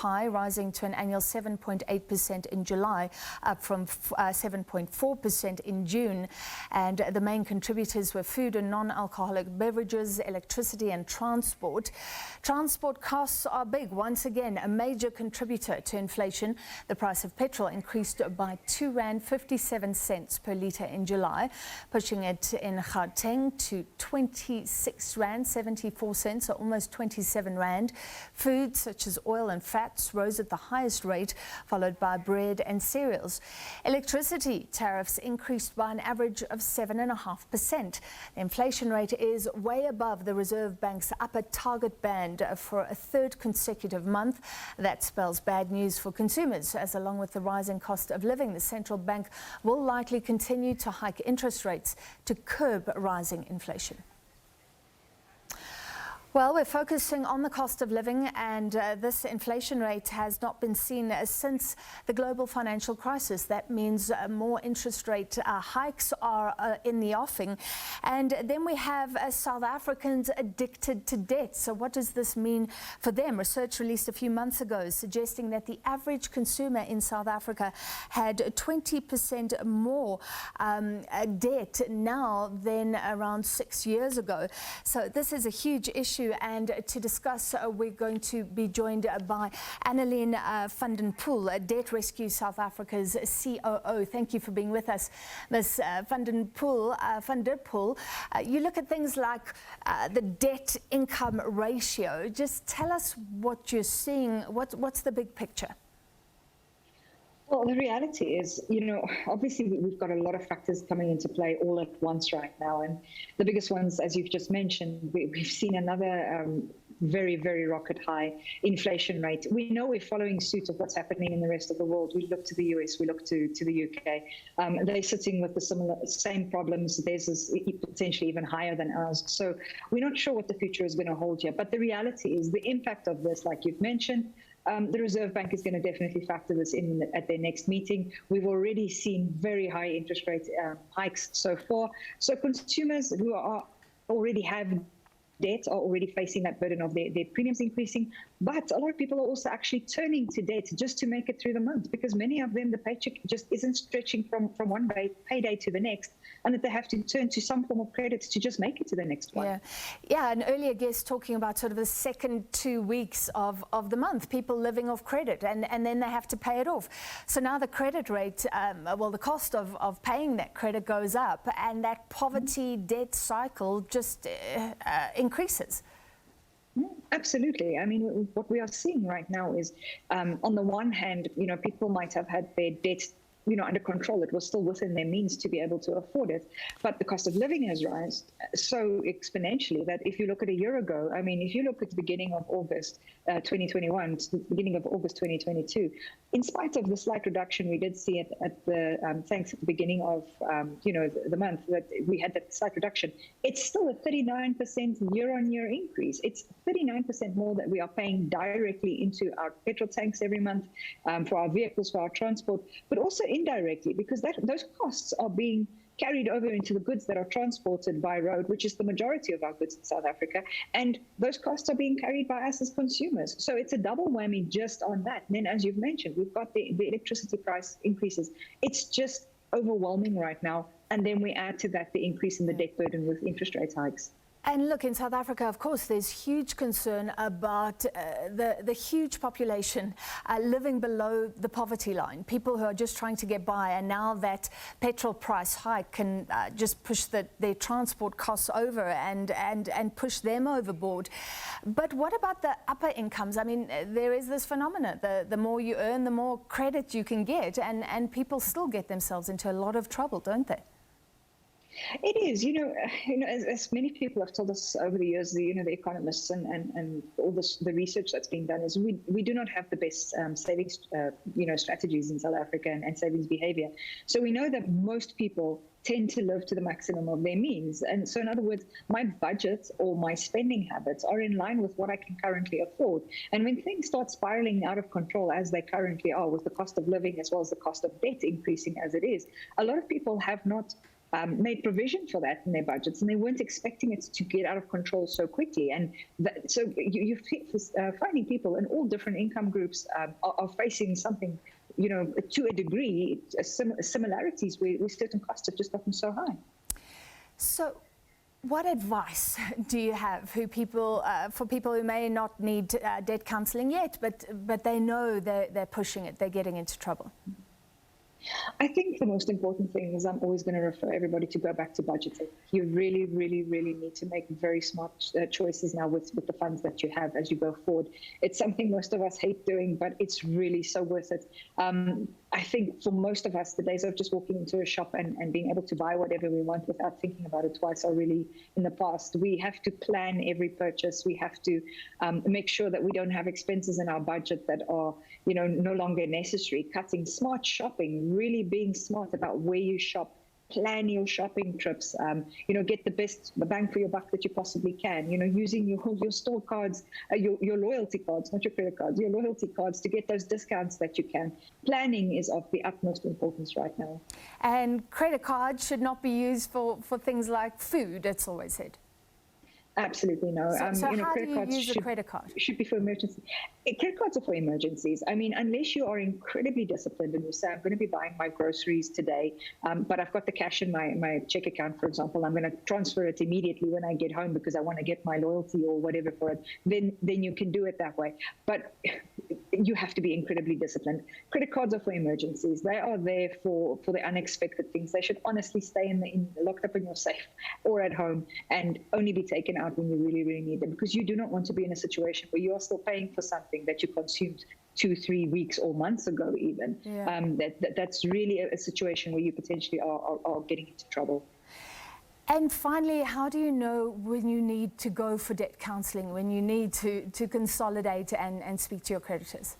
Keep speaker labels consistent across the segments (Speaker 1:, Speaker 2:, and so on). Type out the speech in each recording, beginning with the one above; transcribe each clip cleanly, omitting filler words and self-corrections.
Speaker 1: high, rising to an annual 7.8% in July, up from 7.4% in June. And the main contributors were food and non-alcoholic beverages, electricity and transport. Transport costs are big. Once again, a major contributor to inflation. The price of petrol increased by R2.57 per litre in July, pushing it in Gauteng to R26.74, so almost R27. Food such as oil and fats rose at the highest rate, followed by bread and cereals. Electricity tariffs increased by an average of 7.5%. The inflation rate is way above the Reserve Bank's upper target band for a third consecutive month. That spells bad news for consumers, as along with the rising cost of living, the central bank will likely continue to hike interest rates to curb rising inflation. Well, we're focusing on the cost of living, and this inflation rate has not been seen since the global financial crisis. That means more interest rate hikes are in the offing. And then we have South Africans addicted to debt. So what does this mean for them? Research released a few months ago suggesting that the average consumer in South Africa had 20% more debt now than around 6 years ago. So this is a huge issue. And to discuss, we're going to be joined by Annaline van Debt Rescue South Africa's COO. Thank you for being with us, Ms. van der Poel. You look at things like the debt-income ratio. Just tell us what you're seeing. What's the big picture?
Speaker 2: Well, the reality is, obviously we've got a lot of factors coming into play all at once right now. And the biggest ones, as you've just mentioned, we've seen another very, very rocket high inflation rate. We know we're following suit of what's happening in the rest of the world. We look to the US, we look to the UK. They're sitting with the same problems. Theirs is potentially even higher than ours. So we're not sure what the future is going to hold here. But the reality is the impact of this, like you've mentioned, the Reserve Bank is going to definitely factor this in at their next meeting. We've already seen very high interest rate hikes so far. So consumers who already have debt are already facing that burden of their premiums increasing. But a lot of people are also actually turning to debt just to make it through the month, because many of them, the paycheck just isn't stretching from one payday to the next, and that they have to turn to some form of credit to just make it to the next one.
Speaker 1: Yeah, an earlier guest talking about sort of the second 2 weeks of the month, people living off credit, and then they have to pay it off. So now the credit rate, the cost of paying that credit goes up, and that poverty debt cycle just increases.
Speaker 2: Absolutely. I mean, what we are seeing right now is, on the one hand, people might have had their debt under control. It was still within their means to be able to afford it. But the cost of living has risen so exponentially that if you look at a year ago, I mean, if you look at the beginning of August 2021 to the beginning of August 2022, in spite of the slight reduction we did see at the thanks at the beginning of the month that we had that slight reduction, it's still a 39% year-on-year increase. It's 39% more that we are paying directly into our petrol tanks every month, for our vehicles, for our transport, but also indirectly, because those costs are being carried over into the goods that are transported by road, which is the majority of our goods in South Africa, and those costs are being carried by us as consumers. So it's a double whammy just on that. And then, as you've mentioned, we've got the electricity price increases. It's just overwhelming right now. And then we add to that the increase in the debt burden with interest rate hikes.
Speaker 1: And look, in South Africa, of course, there's huge concern about the huge population living below the poverty line, people who are just trying to get by. And now that petrol price hike can just push their transport costs over and push them overboard. But what about the upper incomes? I mean, there is this phenomenon. The more you earn, the more credit you can get. And people still get themselves into a lot of trouble, don't they?
Speaker 2: It is, as many people have told us over the years, the economists and all the research that's being done is we do not have the best savings, strategies in South Africa and savings behavior. So we know that most people tend to live to the maximum of their means. And so in other words, my budget or my spending habits are in line with what I can currently afford. And when things start spiraling out of control, as they currently are, with the cost of living as well as the cost of debt increasing as it is, a lot of people have not made provision for that in their budgets, and they weren't expecting it to get out of control so quickly. And so you're finding people in all different income groups are facing something, to a degree, similarities where certain costs have just gotten so high.
Speaker 1: So what advice do you have for people who may not need debt counselling yet, but they know they're pushing it, they're getting into trouble?
Speaker 2: I think the most important thing is I'm always going to refer everybody to go back to budgeting. You really, really, really need to make very smart choices now with the funds that you have as you go forward. It's something most of us hate doing, but it's really so worth it. I think for most of us, the days of just walking into a shop and being able to buy whatever we want without thinking about it twice are really in the past. We have to plan every purchase. We have to make sure that we don't have expenses in our budget that are, no longer necessary. Cutting smart shopping, really being smart about where you shop. Plan your shopping trips, get the best bang for your buck that you possibly can, using your store cards, your loyalty cards, not your credit cards, your loyalty cards to get those discounts that you can. Planning is of the utmost importance right now.
Speaker 1: And credit cards should not be used for things like food, it's always said.
Speaker 2: Absolutely no.
Speaker 1: So how do you use a credit card?
Speaker 2: Should be for emergencies. Credit cards are for emergencies. I mean, unless you are incredibly disciplined and you say, I'm going to be buying my groceries today, but I've got the cash in my check account, for example, I'm going to transfer it immediately when I get home because I want to get my loyalty or whatever for it, then you can do it that way. But you have to be incredibly disciplined. Credit cards are for emergencies. They are there for the unexpected things. They should honestly stay locked up in your safe or at home and only be taken out when you really, really need them, because you do not want to be in a situation where you are still paying for something that you consumed 2-3 weeks or months ago even.
Speaker 1: Yeah.
Speaker 2: That's really a situation where you potentially are getting into trouble.
Speaker 1: And finally, how do you know when you need to go for debt counselling, when you need to consolidate and speak to your creditors?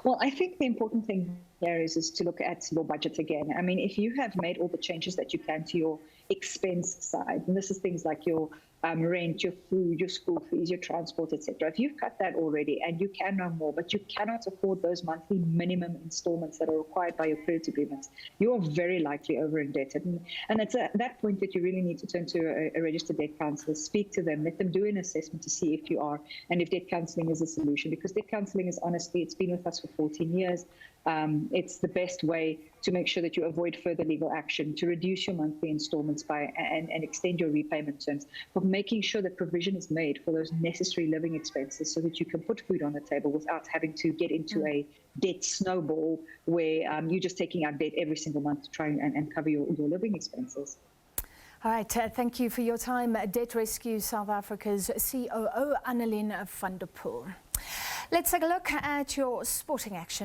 Speaker 2: Well, I think the important thing here is to look at your budget again. I mean, if you have made all the changes that you can to your expense side, and this is things like your rent, your food, your school fees, your transport, etc. If you've cut that already and you can no more, but you cannot afford those monthly minimum installments that are required by your credit agreements, you are very likely over indebted. And it's at that point that you really need to turn to a registered debt counsellor, speak to them, let them do an assessment to see if you are, and if debt counselling is a solution. Because debt counselling is, honestly, it's been with us for 14 years. It's the best way to make sure that you avoid further legal action, to reduce your monthly installments and extend your repayment terms, but making sure that provision is made for those necessary living expenses so that you can put food on the table without having to get into a debt snowball where you're just taking out debt every single month to try and cover your living expenses.
Speaker 1: All right, thank you for your time. Debt Rescue South Africa's COO, Annaline van der Poel. Let's take a look at your sporting action.